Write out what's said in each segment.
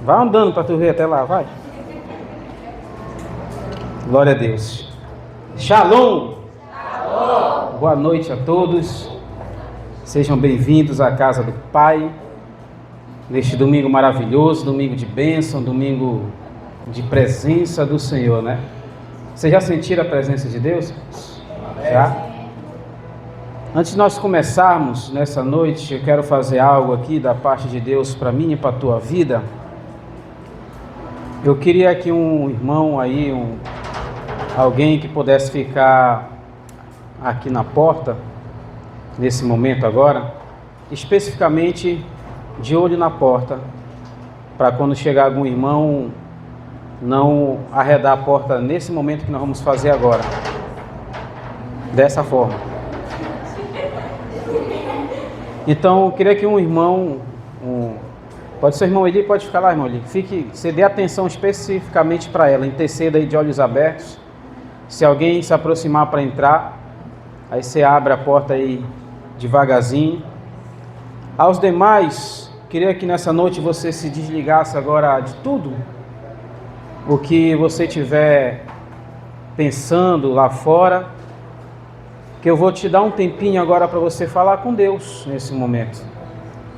Vai andando para tu ver até lá, vai. Glória a Deus. Shalom. Shalom. Boa noite a todos. Sejam bem-vindos à casa do Pai. Neste domingo maravilhoso, domingo de bênção, domingo de presença do Senhor, né? Vocês já sentiram a presença de Deus? Já? Antes de nós começarmos nessa noite, eu quero fazer algo aqui da parte de Deus para mim e para a tua vida. Eu queria que um irmão aí, alguém que pudesse ficar aqui na porta, nesse momento agora, especificamente de olho na porta, para quando chegar algum irmão, não arredar a porta nesse momento que nós vamos fazer agora. Dessa forma. Então, eu queria que um irmão, pode ser o irmão Eli, pode ficar lá, irmão Eli. Você dê atenção especificamente para ela, interceda aí de olhos abertos. Se alguém se aproximar para entrar, aí você abre a porta aí devagarzinho. Aos demais, queria que nessa noite você se desligasse agora de tudo o que você estiver pensando lá fora, que eu vou te dar um tempinho agora para você falar com Deus nesse momento.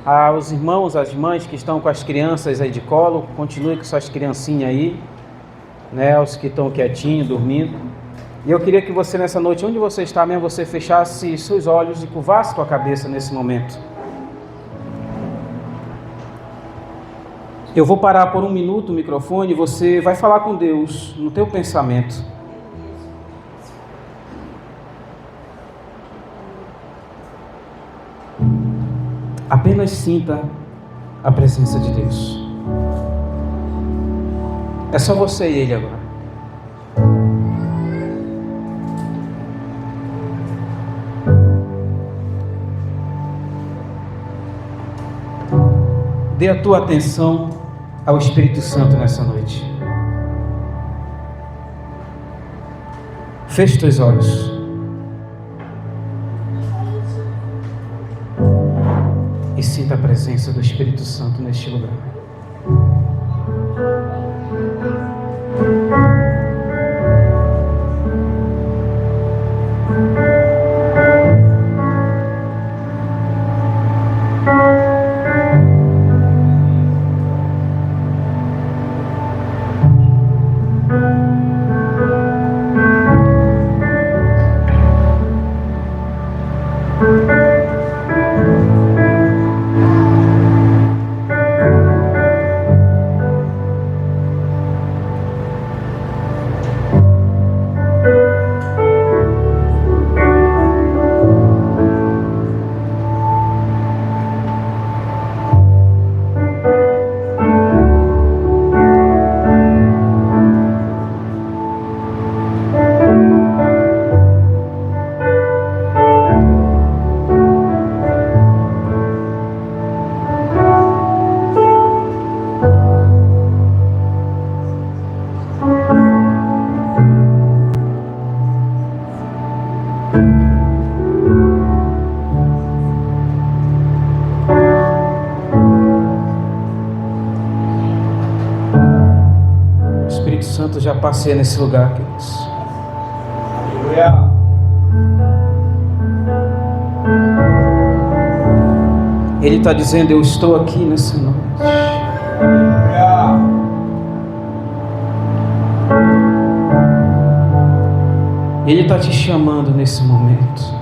Aos irmãos, as mães que estão com as crianças aí de colo, continue com suas criancinhas aí, né, os que estão quietinhos, dormindo. E eu queria que você nessa noite, onde você está mesmo, você fechasse seus olhos e curvasse sua cabeça nesse momento. Eu vou parar por um minuto o microfone e você vai falar com Deus no teu pensamento. Apenas sinta a presença de Deus. É só você e Ele agora. Dê a tua atenção ao Espírito Santo nessa noite. Feche teus olhos. E sinta a presença do Espírito Santo neste lugar. Já passei nesse lugar, queridos. Aleluia. Ele está dizendo: eu estou aqui nessa noite. Aleluia. Ele está te chamando nesse momento.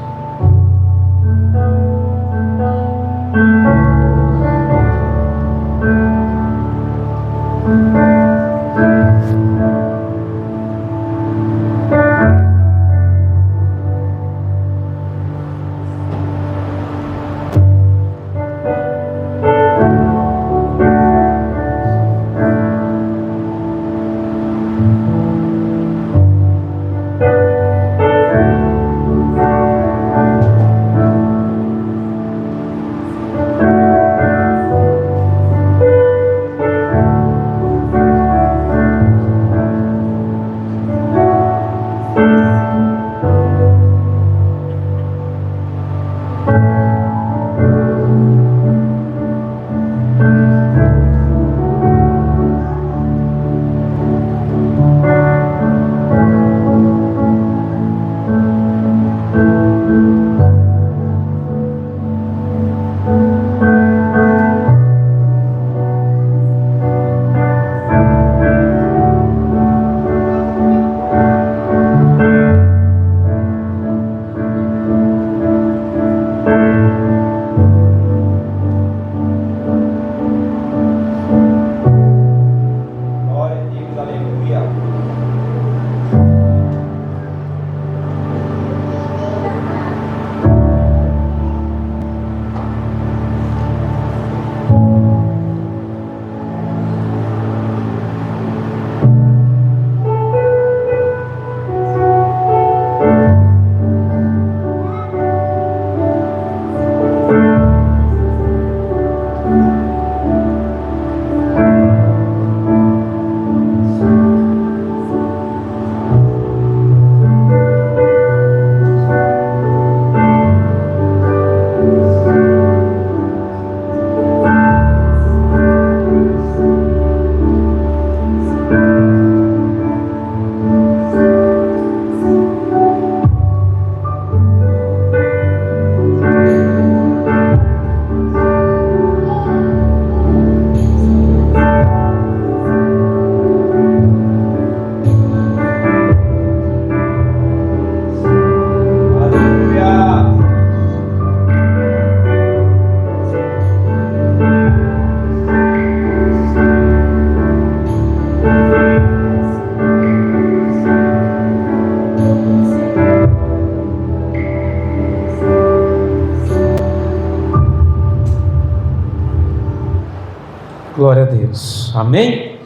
a Deus. Amém?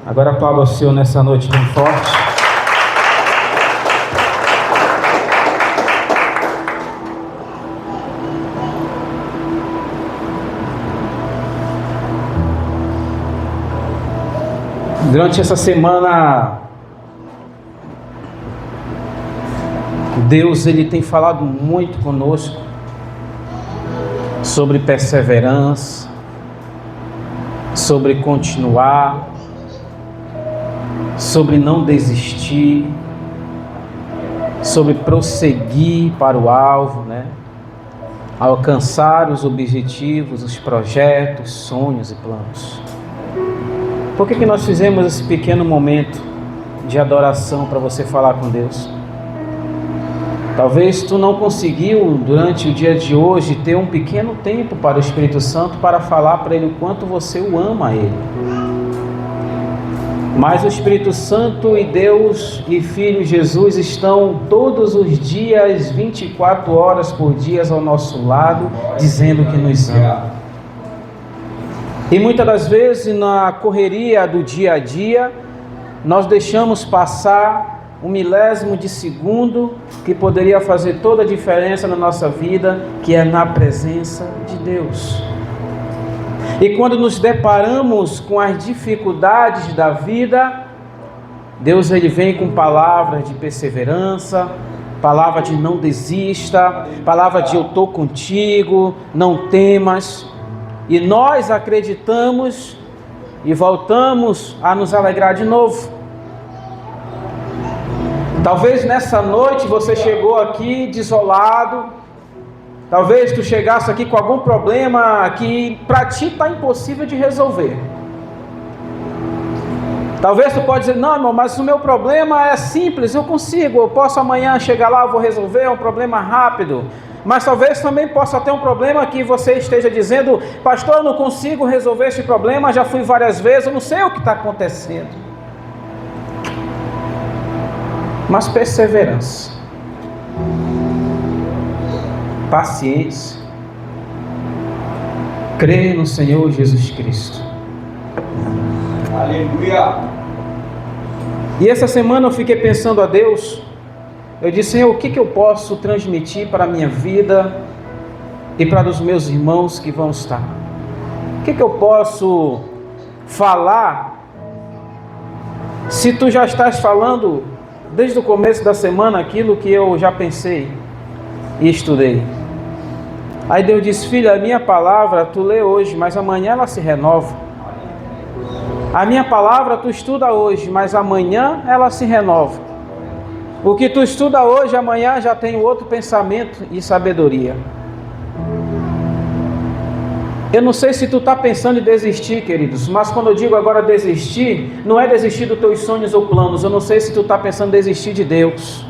Agora aplauda o Senhor nessa noite bem forte. Durante essa semana, Deus ele tem falado muito conosco sobre perseverança, sobre continuar, sobre não desistir, sobre prosseguir para o alvo, né? Alcançar os objetivos, os projetos, sonhos e planos. Por que nós fizemos esse pequeno momento de adoração para você falar com Deus? Talvez tu não conseguiu durante o dia de hoje ter um pequeno tempo para o Espírito Santo para falar para Ele o quanto você o ama a Ele. Mas o Espírito Santo e Deus e Filho Jesus estão todos os dias, 24 horas por dia ao nosso lado, dizendo que nos ama. E muitas das vezes na correria do dia a dia, nós deixamos passar um milésimo de segundo que poderia fazer toda a diferença na nossa vida, que é na presença de Deus. E quando nos deparamos com as dificuldades da vida, Deus ele vem com palavras de perseverança, palavra de não desista, palavra de eu estou contigo, não temas. E nós acreditamos e voltamos a nos alegrar de novo. Talvez nessa noite você chegou aqui desolado. Talvez tu chegasse aqui com algum problema que para ti está impossível de resolver. Talvez tu pode dizer, não irmão, mas o meu problema é simples, eu consigo, eu posso amanhã chegar lá, eu vou resolver, é um problema rápido. Mas talvez também possa ter um problema que você esteja dizendo, pastor, eu não consigo resolver este problema, já fui várias vezes, eu não sei o que está acontecendo. Mas perseverança, paciência, crer no Senhor Jesus Cristo. Aleluia! E essa semana eu fiquei pensando a Deus. Eu disse, Senhor, o que eu posso transmitir para a minha vida e para os meus irmãos que vão estar? O que eu posso falar se tu já estás falando desde o começo da semana aquilo que eu já pensei e estudei? Aí Deus disse, filho, a minha palavra tu lê hoje, mas amanhã ela se renova. A minha palavra tu estuda hoje, mas amanhã ela se renova. O que tu estuda hoje, amanhã já tem outro pensamento e sabedoria. Eu não sei se tu está pensando em desistir, queridos, mas quando eu digo agora desistir, não é desistir dos teus sonhos ou planos. Eu não sei se tu está pensando em desistir de Deus.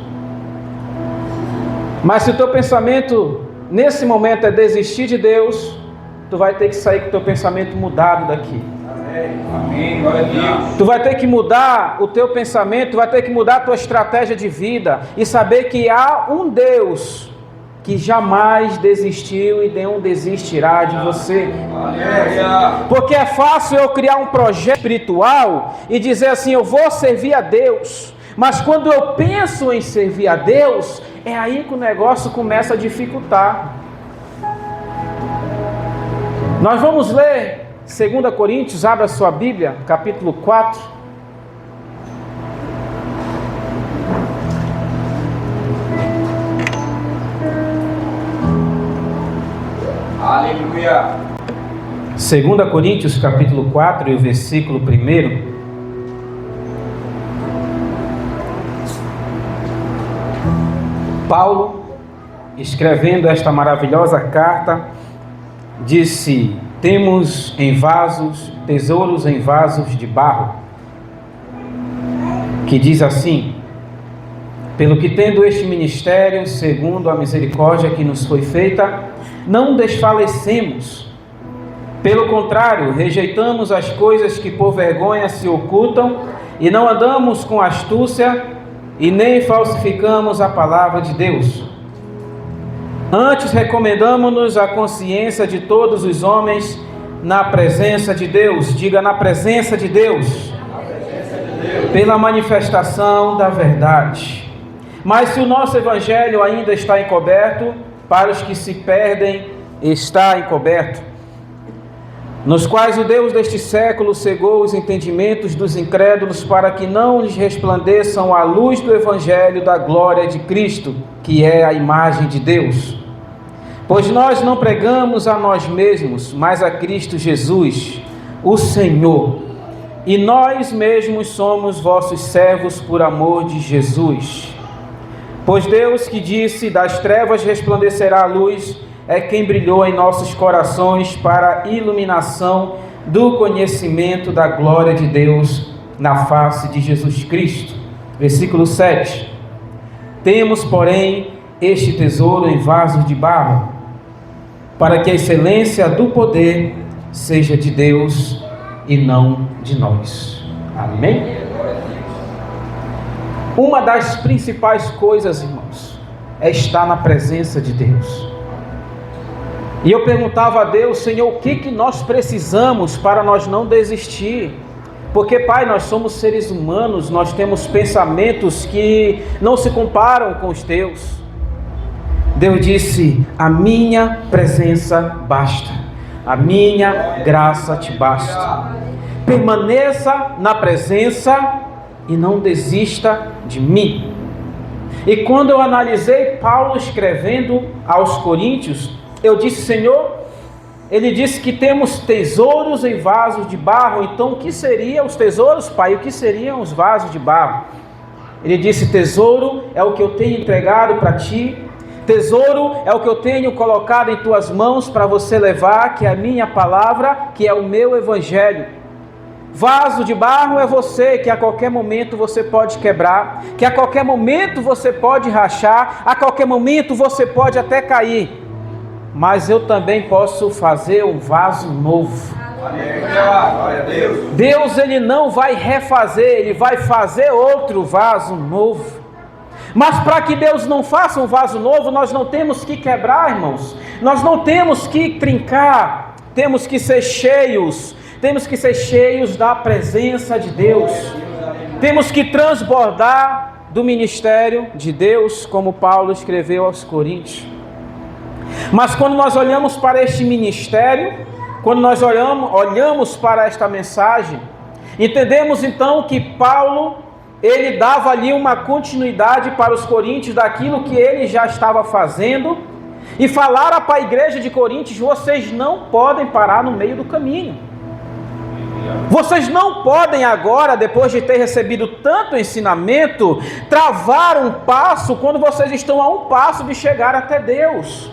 Mas se o teu pensamento nesse momento é desistir de Deus, tu vai ter que sair com o teu pensamento mudado daqui. Amém, glória a Deus. Tu vai ter que mudar o teu pensamento, tu vai ter que mudar a tua estratégia de vida e saber que há um Deus que jamais desistiu e não desistirá de você. Porque é fácil eu criar um projeto espiritual e dizer assim, eu vou servir a Deus. Mas quando eu penso em servir a Deus, é aí que o negócio começa a dificultar. Nós vamos ler 2 Coríntios, abra sua Bíblia, capítulo 4. Aleluia. 2 Coríntios, capítulo 4 e o versículo 1. Paulo, escrevendo esta maravilhosa carta, disse, temos em vasos, tesouros em vasos de barro, que diz assim, pelo que tendo este ministério, segundo a misericórdia que nos foi feita, não desfalecemos. Pelo contrário, rejeitamos as coisas que por vergonha se ocultam e não andamos com astúcia e nem falsificamos a palavra de Deus. Antes recomendamos-nos a consciência de todos os homens na presença de Deus. Diga: na presença de Deus. Pela manifestação da verdade. Mas se o nosso evangelho ainda está encoberto, para os que se perdem está encoberto, nos quais o Deus deste século cegou os entendimentos dos incrédulos, para que não lhes resplandeçam a luz do evangelho da glória de Cristo, que é a imagem de Deus. Pois nós não pregamos a nós mesmos, mas a Cristo Jesus, o Senhor, e nós mesmos somos vossos servos por amor de Jesus. Pois Deus, que disse: das trevas resplandecerá a luz, é quem brilhou em nossos corações para a iluminação do conhecimento da glória de Deus na face de Jesus Cristo. Versículo 7. Temos, porém, este tesouro em vasos de barro, para que a excelência do poder seja de Deus e não de nós. Amém? Uma das principais coisas, irmãos, é estar na presença de Deus. E eu perguntava a Deus: Senhor, o que nós precisamos para nós não desistir? Porque, Pai, nós somos seres humanos, nós temos pensamentos que não se comparam com os teus. Deus disse: a minha presença basta, a minha graça te basta. Permaneça na presença e não desista de mim. E quando eu analisei Paulo escrevendo aos Coríntios, eu disse: Senhor, ele disse que temos tesouros em vasos de barro. Então o que seriam os tesouros, Pai? O que seriam os vasos de barro? Ele disse: tesouro é o que eu tenho entregado para ti, tesouro é o que eu tenho colocado em tuas mãos para você levar, que é a minha palavra, que é o meu evangelho. Vaso de barro é você, que a qualquer momento você pode quebrar, que a qualquer momento você pode rachar, a qualquer momento você pode até cair. Mas eu também posso fazer um vaso novo. Deus, ele não vai refazer, ele vai fazer outro vaso novo. Mas para que Deus não faça um vaso novo, nós não temos que quebrar, irmãos. Nós não temos que trincar, temos que ser cheios. Temos que ser cheios da presença de Deus. Temos que transbordar do ministério de Deus, como Paulo escreveu aos Coríntios. Mas quando nós olhamos para este ministério, quando nós olhamos para esta mensagem, entendemos então que Paulo, ele dava ali uma continuidade para os coríntios daquilo que ele já estava fazendo, e falara para a igreja de Coríntios: vocês não podem parar no meio do caminho. Vocês não podem agora, depois de ter recebido tanto ensinamento, travar um passo quando vocês estão a um passo de chegar até Deus.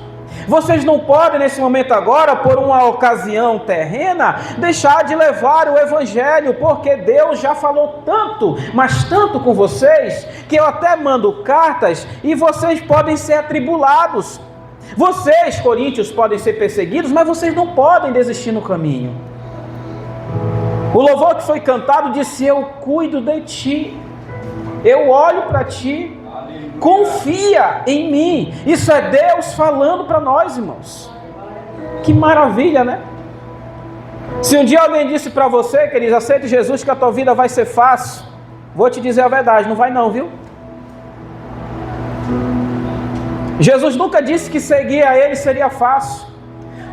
Vocês não podem nesse momento agora, por uma ocasião terrena, deixar de levar o evangelho, porque Deus já falou tanto, mas tanto com vocês, que eu até mando cartas e vocês podem ser atribulados. Vocês, coríntios, podem ser perseguidos, mas vocês não podem desistir no caminho. O louvor que foi cantado disse: eu cuido de ti, eu olho para ti, confia em mim. Isso é Deus falando para nós, irmãos. Que maravilha, né? Se um dia alguém disse para você, queridos: aceite Jesus que a tua vida vai ser fácil, vou te dizer a verdade, não vai não, viu? Jesus nunca disse que seguir a Ele seria fácil.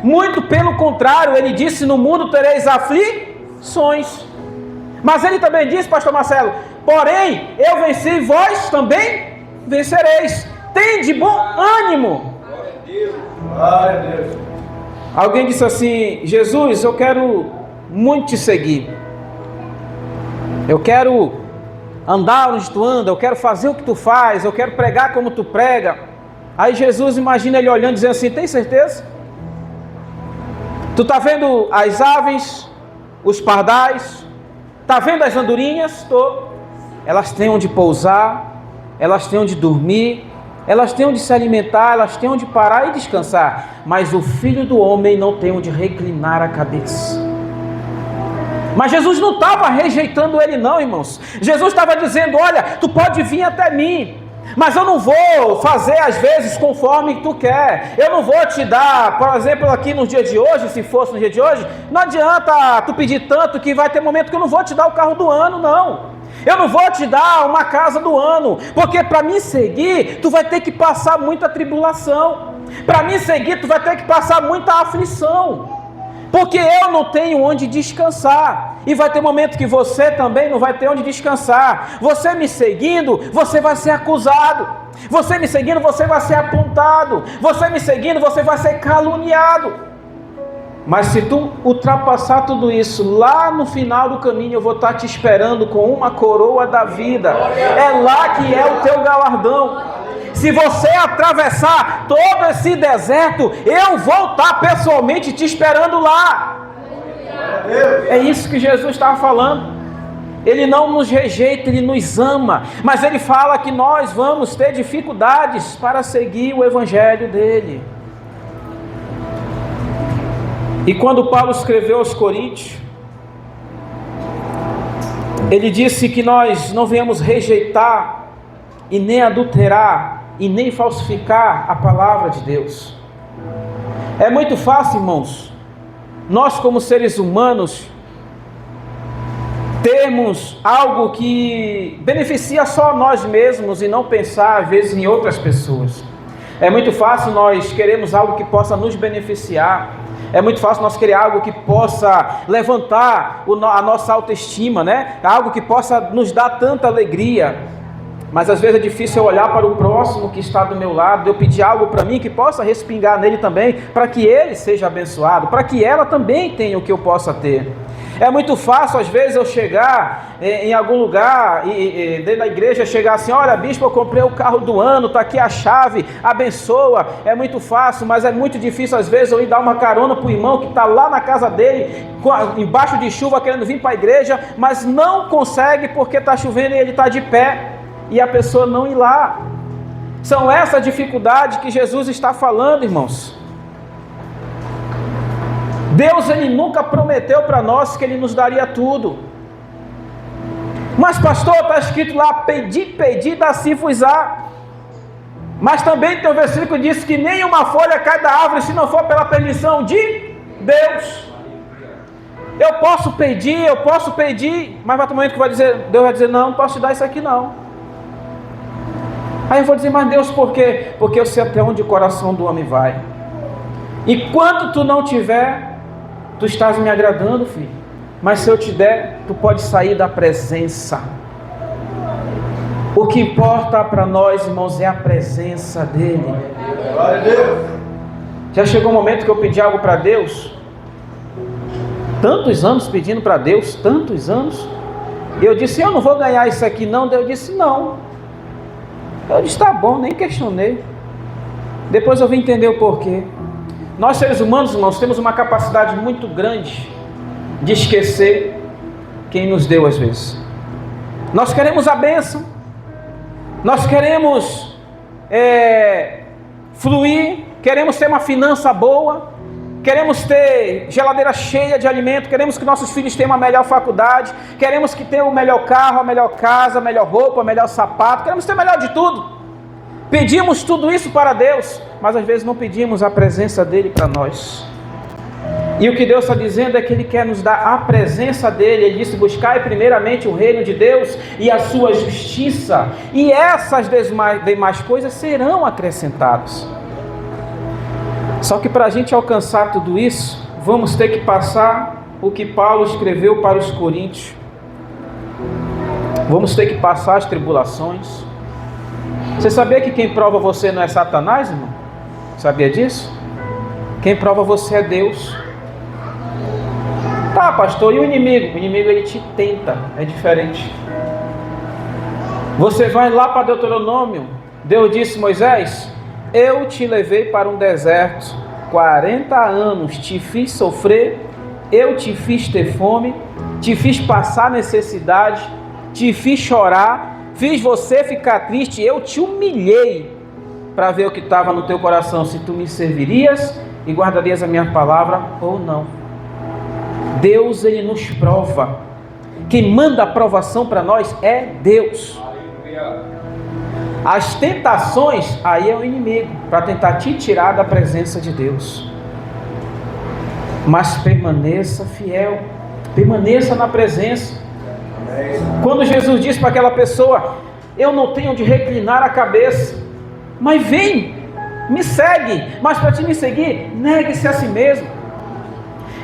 Muito pelo contrário, Ele disse: no mundo tereis aflições. Mas Ele também disse, pastor Marcelo: porém, eu venci, vós também vencereis. Tem de bom ânimo. Glória a Deus. Alguém disse assim: Jesus, eu quero muito te seguir. Eu quero andar onde tu anda, eu quero fazer o que tu faz, eu quero pregar como tu prega. Aí Jesus, imagina ele olhando e dizendo assim: tem certeza? Tu está vendo as aves, os pardais, está vendo as andorinhas? Tô. Elas têm onde pousar, elas têm onde dormir, elas têm onde se alimentar, elas têm onde parar e descansar, mas o Filho do Homem não tem onde reclinar a cabeça. Mas Jesus não estava rejeitando ele não, irmãos. Jesus estava dizendo: olha, tu pode vir até mim, Mas eu não vou fazer às vezes conforme tu quer. Eu não vou te dar, por exemplo, aqui no dia de hoje, se fosse no dia de hoje, não adianta tu pedir tanto que vai ter momento que eu não vou te dar o carro do ano, não. Eu não vou te dar uma casa do ano, porque para me seguir, tu vai ter que passar muita tribulação. Para me seguir, tu vai ter que passar muita aflição. Porque eu não tenho onde descansar. E vai ter momento que você também não vai ter onde descansar. Você me seguindo, você vai ser acusado. Você me seguindo, você vai ser apontado. Você me seguindo, você vai ser caluniado. Mas se tu ultrapassar tudo isso, lá no final do caminho eu vou estar te esperando com uma coroa da vida. É lá que é o teu galardão. Se você atravessar todo esse deserto, eu vou estar pessoalmente te esperando lá. É isso que Jesus estava falando. Ele não nos rejeita, Ele nos ama. Mas Ele fala que nós vamos ter dificuldades para seguir o Evangelho dEle. E quando Paulo escreveu aos Coríntios, ele disse que nós não venhamos rejeitar e nem adulterar e nem falsificar a palavra de Deus. É muito fácil, irmãos, nós como seres humanos termos algo que beneficia só nós mesmos e não pensar às vezes em outras pessoas. É muito fácil nós queremos algo que possa nos beneficiar. É muito fácil nós querer algo que possa levantar a nossa autoestima, né? Algo que possa nos dar tanta alegria. Mas às vezes é difícil eu olhar para o próximo que está do meu lado, eu pedir algo para mim que possa respingar nele também, para que ele seja abençoado, para que ela também tenha o que eu possa ter. É muito fácil às vezes eu chegar em algum lugar e dentro da igreja chegar assim: olha, bispo, eu comprei o carro do ano, está aqui a chave, abençoa. É muito fácil, mas é muito difícil às vezes eu ir dar uma carona para o irmão que está lá na casa dele, embaixo de chuva, querendo vir para a igreja, mas não consegue porque está chovendo e ele está de pé, e a pessoa não ir lá. São essas dificuldades que Jesus está falando, irmãos. Deus, Ele nunca prometeu para nós que Ele nos daria tudo. Mas pastor, está escrito lá: pedi, dá-se-vos-á. Mas também tem um versículo que diz que nenhuma folha cai da árvore se não for pela permissão de Deus. Eu posso pedir, mas vai ter um momento que Deus vai dizer: não posso te dar isso aqui não. Aí eu vou dizer: mas Deus, por quê? Porque eu sei até onde o coração do homem vai. E quando tu não tiver, tu estás me agradando, filho. Mas se eu te der, tu pode sair da presença. O que importa para nós, irmãos, é a presença dEle. Já chegou um momento que eu pedi algo para Deus, tantos anos pedindo para Deus, tantos anos, e eu disse: eu não vou ganhar isso aqui não. Deus disse: não. Eu disse: tá bom, nem questionei. Depois eu vim entender o porquê. Nós seres humanos, irmãos, temos uma capacidade muito grande de esquecer quem nos deu às vezes. Nós queremos a bênção, nós queremos fluir, queremos ter uma finança boa, queremos ter geladeira cheia de alimento, queremos que nossos filhos tenham uma melhor faculdade, queremos que tenham o melhor carro, a melhor casa, a melhor roupa, o melhor sapato, queremos ter o melhor de tudo. Pedimos tudo isso para Deus, mas às vezes não pedimos a presença dEle para nós. E o que Deus está dizendo é que Ele quer nos dar a presença dEle. Ele disse: buscai primeiramente o reino de Deus e a sua justiça, e essas demais coisas serão acrescentadas. Só que para a gente alcançar tudo isso, vamos ter que passar o que Paulo escreveu para os Coríntios. Vamos ter que passar as tribulações. Você sabia que quem prova você não é Satanás, irmão? Sabia disso? Quem prova você é Deus. Tá, pastor, e o inimigo? O inimigo, ele te tenta, é diferente. Você vai lá para Deuteronômio, Deus disse: Moisés, eu te levei para um deserto, 40 anos, te fiz sofrer, eu te fiz ter fome, te fiz passar necessidade, te fiz chorar, fiz você ficar triste, eu te humilhei para ver o que estava no teu coração, se tu me servirias e guardarias a minha palavra ou não. Deus, Ele nos prova. Quem manda a provação para nós é Deus. As tentações, aí é o inimigo, para tentar te tirar da presença de Deus. Mas permaneça fiel, permaneça na presença. Quando Jesus disse para aquela pessoa: eu não tenho onde reclinar a cabeça, mas vem, me segue. Mas para te me seguir, negue-se a si mesmo.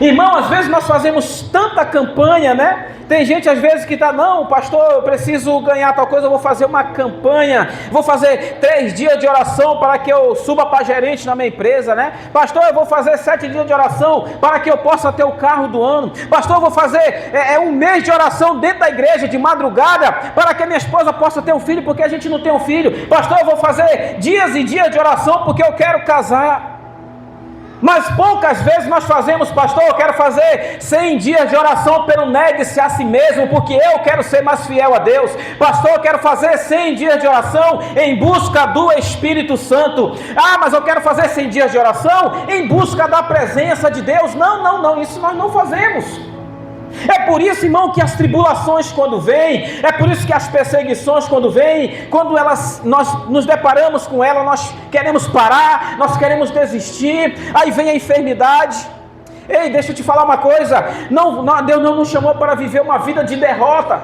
Irmão, às vezes nós fazemos tanta campanha, né? Tem gente às vezes que está: não, pastor, eu preciso ganhar tal coisa, eu vou fazer uma campanha, vou fazer 3 dias de oração para que eu suba para gerente na minha empresa, né? Pastor, eu vou fazer 7 dias de oração para que eu possa ter o carro do ano. Pastor, eu vou fazer 1 mês de oração dentro da igreja, de madrugada, para que a minha esposa possa ter um filho, porque a gente não tem um filho. Pastor, eu vou fazer dias e dias de oração porque eu quero casar. Mas poucas vezes nós fazemos: pastor, eu quero fazer 100 dias de oração pelo negue-se a si mesmo, porque eu quero ser mais fiel a Deus. Pastor, eu quero fazer 100 dias de oração em busca do Espírito Santo. Ah, mas eu quero fazer 100 dias de oração em busca da presença de Deus. Não, isso nós não fazemos. É por isso, irmão, que as tribulações quando vêm, é por isso que as perseguições quando vêm, quando nós nos deparamos com elas, nós queremos parar, nós queremos desistir, aí vem a enfermidade. Ei, deixa eu te falar uma coisa, Deus não nos chamou para viver uma vida de derrota.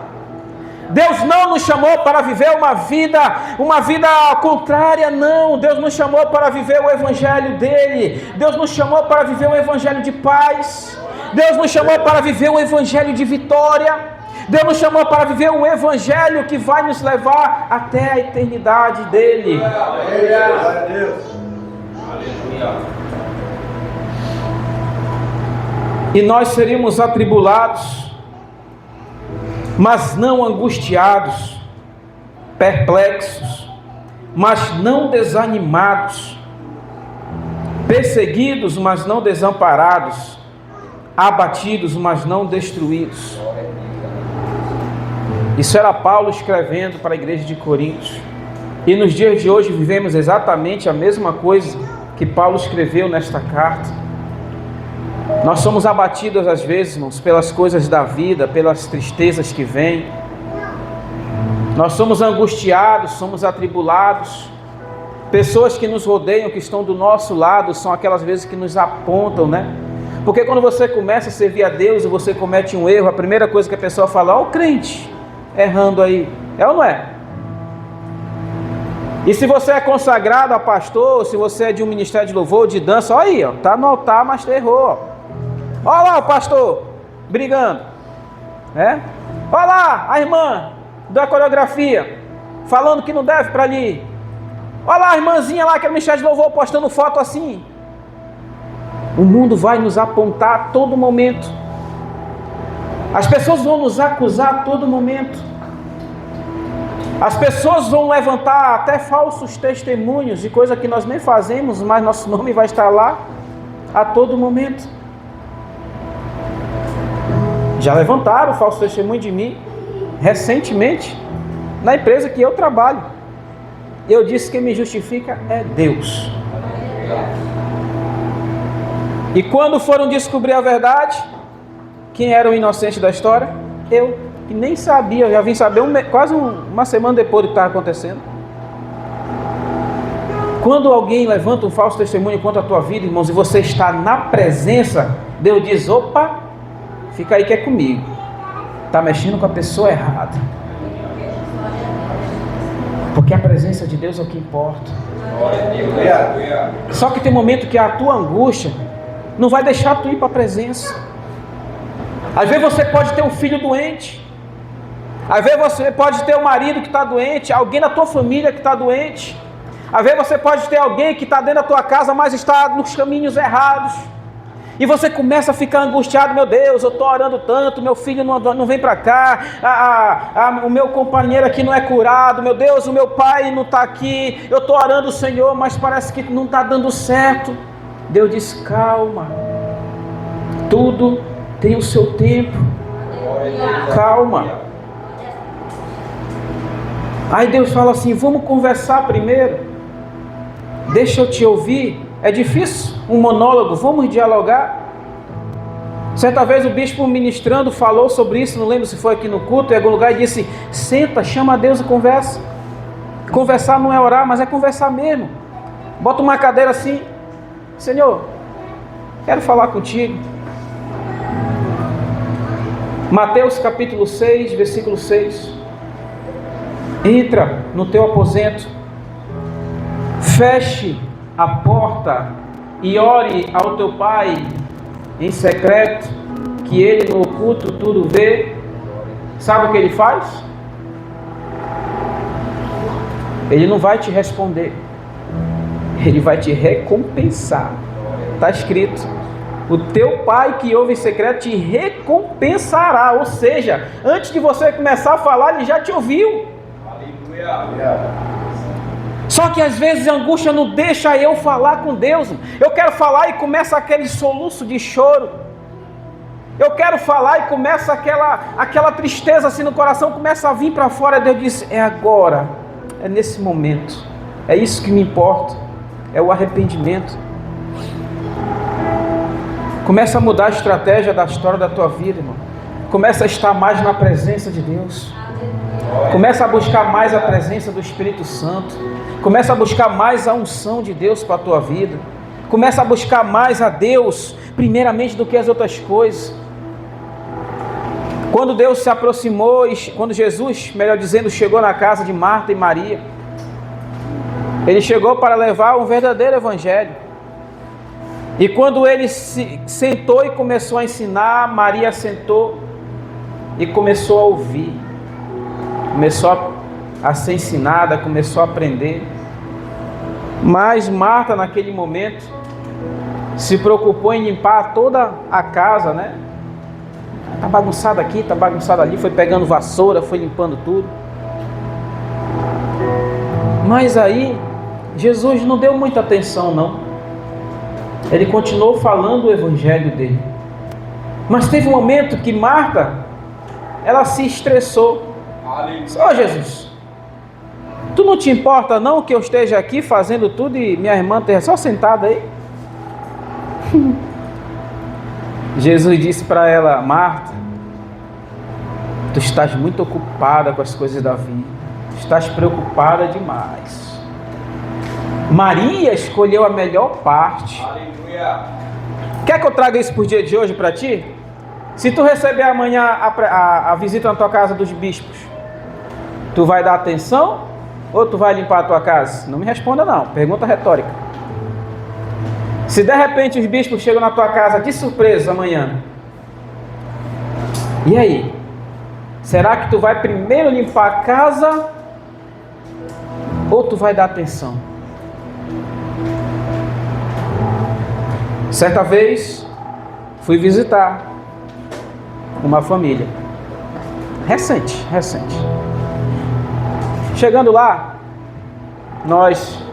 Deus não nos chamou para viver uma vida contrária, não. Deus nos chamou para viver o evangelho dele. Deus nos chamou para viver um evangelho de paz. Deus nos chamou para viver um evangelho de vitória. Deus nos chamou para viver um evangelho que vai nos levar até a eternidade dele. Glória a Deus. E nós seríamos atribulados, mas não angustiados, perplexos, mas não desanimados, perseguidos, mas não desamparados, abatidos, mas não destruídos. Isso era Paulo escrevendo para a igreja de Corinto. E nos dias de hoje vivemos exatamente a mesma coisa que Paulo escreveu nesta carta. Nós somos abatidos às vezes, irmãos, pelas coisas da vida, pelas tristezas que vêm. Nós somos angustiados, somos atribulados. Pessoas que nos rodeiam, que estão do nosso lado, são aquelas vezes que nos apontam, né? Porque quando você começa a servir a Deus e você comete um erro, a primeira coisa que a pessoa fala: ó, o crente errando aí. É ou não é? E se você é consagrado a pastor, se você é de um ministério de louvor, de dança, olha aí, ó, tá no altar, mas errou. Olha lá o pastor brigando, né? Olha lá a irmã da coreografia falando que não deve para ali. Olha lá a irmãzinha lá que é ministério de louvor postando foto assim. O mundo vai nos apontar a todo momento. As pessoas vão nos acusar a todo momento. As pessoas vão levantar até falsos testemunhos de coisa que nós nem fazemos, mas nosso nome vai estar lá a todo momento. Já levantaram falso testemunho de mim recentemente na empresa que eu trabalho. Eu disse que quem me justifica é Deus. E quando foram descobrir a verdade, quem era o inocente da história? Eu, que nem sabia, já vim saber quase uma semana depois do que estava acontecendo. Quando alguém levanta um falso testemunho contra a tua vida, irmãos, e você está na presença, Deus diz: opa, fica aí que é comigo. Está mexendo com a pessoa errada. Porque a presença de Deus é o que importa. Só que tem momento que a tua angústia não vai deixar tu ir para a presença. Às vezes você pode ter um filho doente. Às vezes você pode ter um marido que está doente, alguém da tua família que está doente. Às vezes você pode ter alguém que está dentro da tua casa, mas está nos caminhos errados. E você começa a ficar angustiado: meu Deus, eu estou orando tanto, meu filho não vem para cá, o meu companheiro aqui não é curado, meu Deus, o meu pai não está aqui, eu estou orando o Senhor, mas parece que não está dando certo. Deus diz: calma, tudo tem o seu tempo, calma. Aí Deus fala assim: vamos conversar primeiro, deixa eu te ouvir. É difícil um monólogo, vamos dialogar. Certa vez o bispo ministrando falou sobre isso, não lembro se foi aqui no culto, em algum lugar, e disse: senta, chama a Deus e conversa. Conversar não é orar, mas é conversar mesmo. Bota uma cadeira assim. Senhor, quero falar contigo. Mateus capítulo 6, versículo 6. Entra no teu aposento, feche a porta e ore ao teu Pai em secreto, que Ele no oculto tudo vê. Sabe o que Ele faz? Ele não vai te responder, Ele vai te recompensar. Está escrito: o teu Pai que ouve em secreto te recompensará. Ou seja, antes de você começar a falar, Ele já te ouviu. Aleluia. Só que às vezes a angústia não deixa eu falar com Deus. Eu quero falar e começa aquele soluço de choro. Eu quero falar e começa aquela tristeza assim no coração, começa a vir para fora. Deus diz: é agora, é nesse momento, é isso que me importa, é o arrependimento. Começa a mudar a estratégia da história da tua vida, irmão. Começa a estar mais na presença de Deus. Começa a buscar mais a presença do Espírito Santo. Começa a buscar mais a unção de Deus para a tua vida. Começa a buscar mais a Deus, primeiramente, do que as outras coisas. Quando Deus se aproximou, quando Jesus, melhor dizendo, chegou na casa de Marta e Maria, Ele chegou para levar um verdadeiro evangelho. E quando Ele se sentou e começou a ensinar, Maria sentou e começou a ouvir. Começou a ser ensinada, começou a aprender. Mas Marta, naquele momento, se preocupou em limpar toda a casa, né? Está bagunçado aqui, está bagunçado ali. Foi pegando vassoura, foi limpando tudo. Mas aí, Jesus não deu muita atenção, não. Ele continuou falando o evangelho dele. Mas teve um momento que Marta, ela se estressou. Ó Jesus, tu não te importa não que eu esteja aqui fazendo tudo e minha irmã esteja só sentada aí? Jesus disse para ela: Marta, tu estás muito ocupada com as coisas da vida, estás preocupada demais. Maria escolheu a melhor parte. Aleluia. Quer que eu traga isso por dia de hoje para ti? Se tu receber amanhã a visita na tua casa dos bispos, tu vai dar atenção ou tu vai limpar a tua casa? Não me responda não, pergunta retórica. Se de repente os bispos chegam na tua casa de surpresa amanhã, e aí? Será que tu vai primeiro limpar a casa ou tu vai dar atenção? Certa vez fui visitar uma família recente. Chegando lá, nós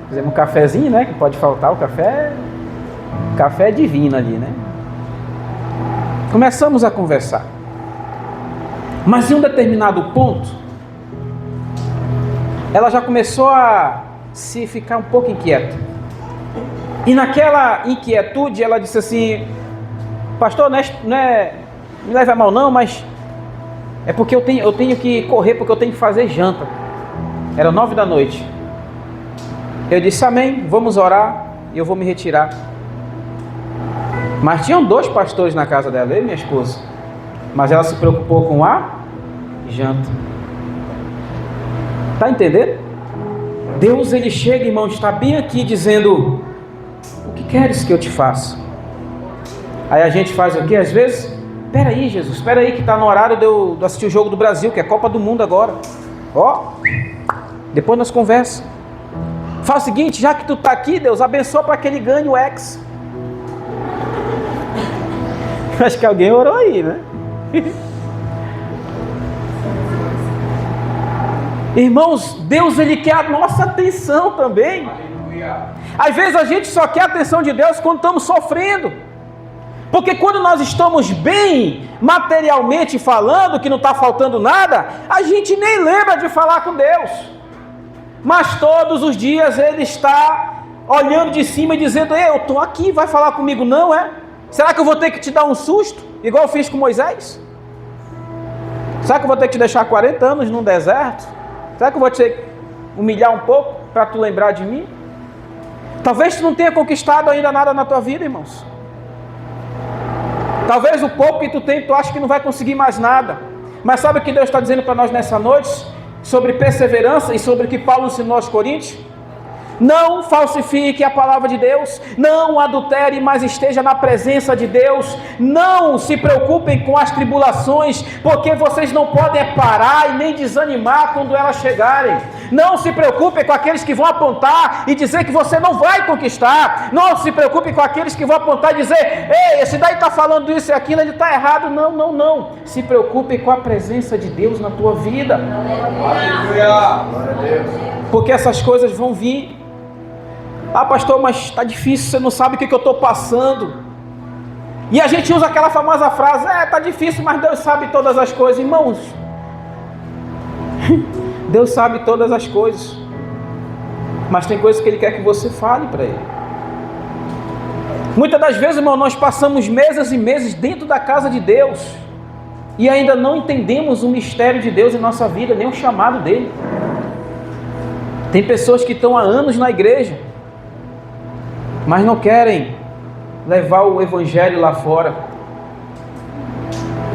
fizemos um cafezinho, né? Que pode faltar, o café é divino ali, né? Começamos a conversar. Mas em um determinado ponto, ela já começou a se ficar um pouco inquieta. E naquela inquietude, ela disse assim: pastor, não é, me leve a mal não, mas é porque eu tenho que correr, porque eu tenho que fazer janta. Era 9 da noite. Eu disse: amém, vamos orar e eu vou me retirar. Mas tinham 2 pastores na casa dela, eu e minha esposa. Mas ela se preocupou com a janta. Está entendendo? Deus, Ele chega, irmão, está bem aqui dizendo: o que queres que eu te faça? Aí a gente faz o quê? Às vezes, espera aí, Jesus, espera aí que está no horário de eu assistir o jogo do Brasil, que é Copa do Mundo agora. Depois nós conversamos. Faz o seguinte, já que tu está aqui, Deus, abençoa para que ele ganhe o ex. Acho que alguém orou aí, né? Irmãos, Deus, Ele quer a nossa atenção também. Aleluia. Às vezes a gente só quer a atenção de Deus quando estamos sofrendo. Porque quando nós estamos bem, materialmente falando, que não está faltando nada, a gente nem lembra de falar com Deus. Mas todos os dias Ele está olhando de cima e dizendo: ei, eu estou aqui, vai falar comigo não, é? Será que eu vou ter que te dar um susto, igual eu fiz com Moisés? Será que eu vou ter que te deixar 40 anos num deserto? Será que eu vou ter humilhar um pouco para tu lembrar de mim? Talvez tu não tenha conquistado ainda nada na tua vida, irmãos. Talvez o pouco que tu tem, tu acha que não vai conseguir mais nada. Mas sabe o que Deus está dizendo para nós nessa noite? Sobre perseverança e sobre o que Paulo ensinou aos Coríntios? Não falsifique a palavra de Deus, não adultere, mas esteja na presença de Deus. Não se preocupem com as tribulações, porque vocês não podem parar e nem desanimar quando elas chegarem. Não se preocupem com aqueles que vão apontar e dizer que você não vai conquistar. Não se preocupem com aqueles que vão apontar e dizer: ei, esse daí está falando isso e aquilo, ele está errado. Não, não, não. Se preocupem com a presença de Deus na tua vida. Porque essas coisas vão vir. Ah, pastor, mas está difícil, você não sabe o que eu estou passando. E a gente usa aquela famosa frase: está difícil, mas Deus sabe todas as coisas. Irmãos, Deus sabe todas as coisas, mas tem coisas que Ele quer que você fale para Ele. Muitas das vezes, irmão, nós passamos meses e meses dentro da casa de Deus e ainda não entendemos o mistério de Deus em nossa vida, nem o chamado dEle. Tem pessoas que estão há anos na igreja, mas não querem levar o evangelho lá fora.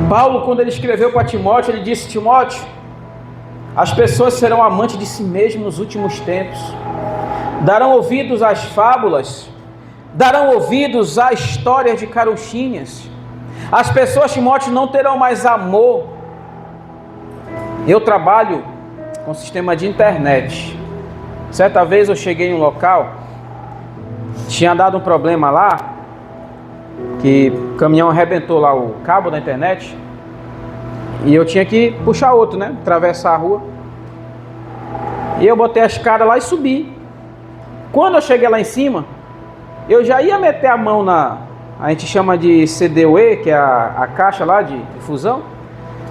Paulo, quando ele escreveu para Timóteo, ele disse: Timóteo, as pessoas serão amantes de si mesmas nos últimos tempos, darão ouvidos às fábulas, darão ouvidos a histórias de carunchinhas. As pessoas, Timóteo, não terão mais amor. Eu trabalho com sistema de internet. Certa vez eu cheguei em um local, tinha dado um problema lá, que o caminhão arrebentou lá o cabo da internet, e eu tinha que puxar outro, né? Atravessar a rua. E eu botei a escada lá e subi. Quando eu cheguei lá em cima, eu já ia meter a mão a gente chama de CDUE, que é a caixa lá de fusão.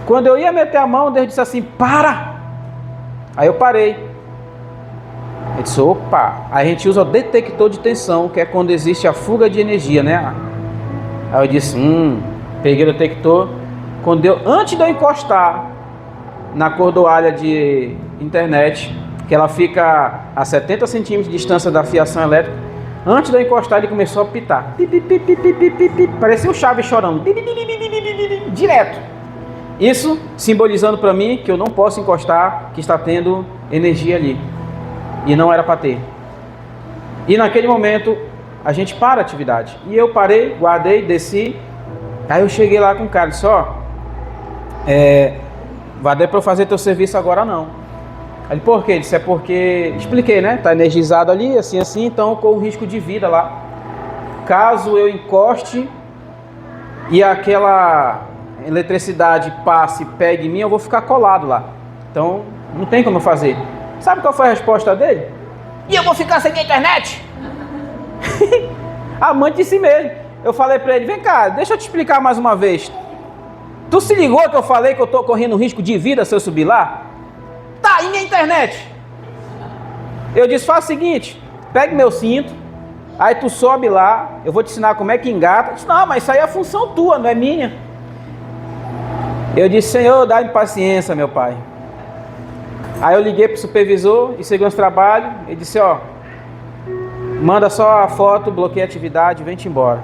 Quando eu ia meter a mão, Deus disse assim: para! Aí eu parei. Eu disse: opa! Aí a gente usa o detector de tensão, que é quando existe a fuga de energia, né? Aí eu disse: peguei o detector. Antes de eu encostar na cordoalha de internet, que ela fica a 70 centímetros de distância da fiação elétrica, antes de eu encostar, ele começou a pitar. Parecia o Chaves chorando. Direto. Isso simbolizando para mim que eu não posso encostar, que está tendo energia ali. E não era para ter. E naquele momento, a gente para a atividade. E eu parei, guardei, desci. Aí eu cheguei lá com o cara e disse: vai dar para eu fazer teu serviço agora não. Aí ele: por quê? Ele disse: é porque... Expliquei, né? Está energizado ali, assim, então eu corro risco de vida lá. Caso eu encoste e aquela eletricidade passe e pegue em mim, eu vou ficar colado lá. Então, não tem como eu fazer. Sabe qual foi a resposta dele? E eu vou ficar sem a internet? Amante de si mesmo. Eu falei para ele: vem cá, deixa eu te explicar mais uma vez. Tu se ligou que eu falei que eu estou correndo risco de vida se eu subir lá? Tá, e minha internet? Eu disse: faz o seguinte, pegue meu cinto, aí tu sobe lá, eu vou te ensinar como é que engata. Eu disse: não, mas isso aí é função tua, não é minha. Eu disse: Senhor, dá-me paciência, meu pai. Aí eu liguei para o supervisor e segurança do trabalho. Ele disse: manda só a foto, bloqueia a atividade, vem-te embora.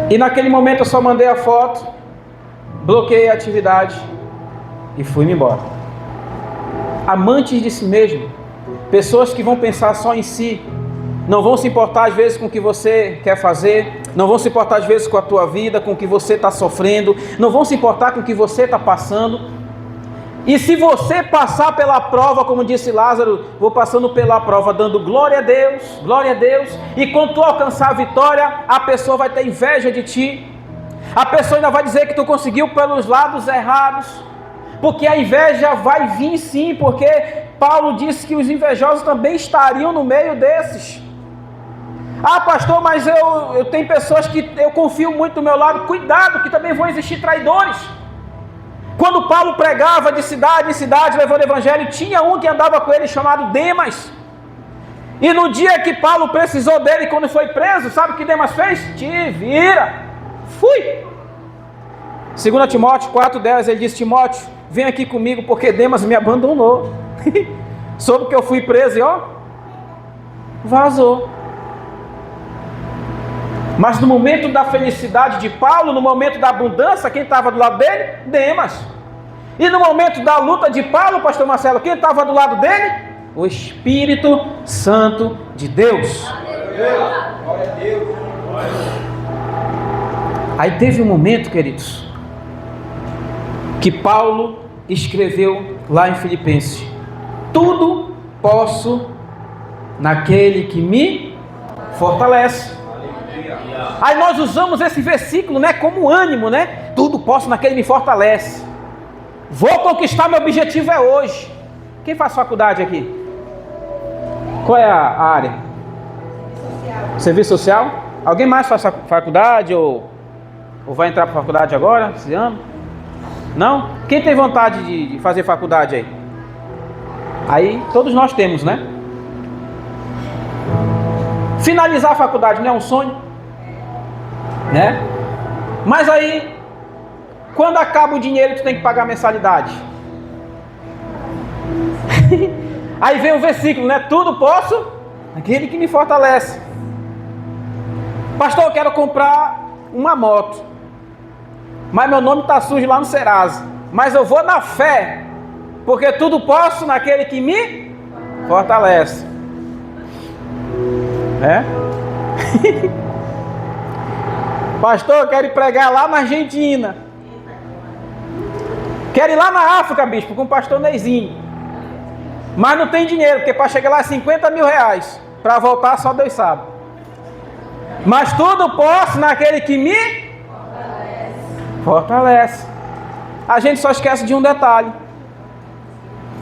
E naquele momento eu só mandei a foto, bloqueei a atividade e fui-me embora. Amantes de si mesmo, pessoas que vão pensar só em si, não vão se importar às vezes com o que você quer fazer, não vão se importar às vezes com a tua vida, com o que você está sofrendo, não vão se importar com o que você está passando. E se você passar pela prova, como disse Lázaro, vou passando pela prova dando glória a Deus, e quando tu alcançar a vitória, a pessoa vai ter inveja de ti, a pessoa ainda vai dizer que tu conseguiu pelos lados errados, porque a inveja vai vir sim, porque Paulo disse que os invejosos também estariam no meio desses. Ah, pastor, mas eu tenho pessoas que eu confio muito do meu lado. Cuidado, que também vão existir traidores. Quando Paulo pregava de cidade em cidade, levando o evangelho, tinha um que andava com ele chamado Demas. E no dia que Paulo precisou dele, quando foi preso, sabe o que Demas fez? Te vira. Fui. 2 Timóteo 4,10, ele diz: Timóteo, vem aqui comigo porque Demas me abandonou. Soube que eu fui preso e ó, vazou. Mas no momento da felicidade de Paulo, no momento da abundância, quem estava do lado dele? Demas. E no momento da luta de Paulo, pastor Marcelo, quem estava do lado dele? O Espírito Santo de Deus. Glória a Deus. Aí teve um momento, queridos, que Paulo escreveu lá em Filipenses: tudo posso naquele que me fortalece. Aí nós usamos esse versículo, né, como ânimo, né? Tudo posso naquele que me fortalece. Vou conquistar, meu objetivo é hoje. Quem faz faculdade aqui? Qual é a área? Serviço social? Alguém mais faz faculdade ou vai entrar para faculdade agora, esse ano? Não? Quem tem vontade de fazer faculdade aí? Aí todos nós temos, né? Finalizar a faculdade não é um sonho? Né? Mas aí, quando acaba o dinheiro, tu tem que pagar a mensalidade. Aí vem o versículo, né? Tudo posso naquele que me fortalece. Pastor, eu quero comprar uma moto, mas meu nome está sujo lá no Serasa. Mas eu vou na fé, porque tudo posso naquele que me fortalece. É? Pastor, eu quero ir pregar lá na Argentina. Quero ir lá na África, bispo, com o pastor Neizinho. Mas não tem dinheiro, porque para chegar lá é 50 mil reais. Para voltar só Deus sabe. Mas tudo posso naquele que me fortalece. A gente só esquece de um detalhe.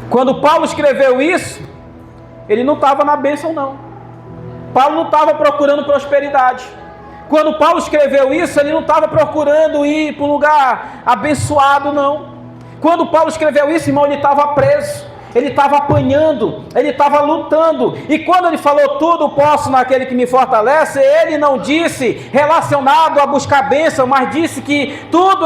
Quando Paulo escreveu isso, ele não estava na bênção não. Paulo não estava procurando prosperidade. Quando Paulo escreveu isso, ele não estava procurando ir para um lugar abençoado não. Quando Paulo escreveu isso, irmão, ele estava preso. Ele estava apanhando, ele estava lutando, e quando ele falou tudo posso naquele que me fortalece, ele não disse relacionado a buscar bênção, mas disse que tudo ele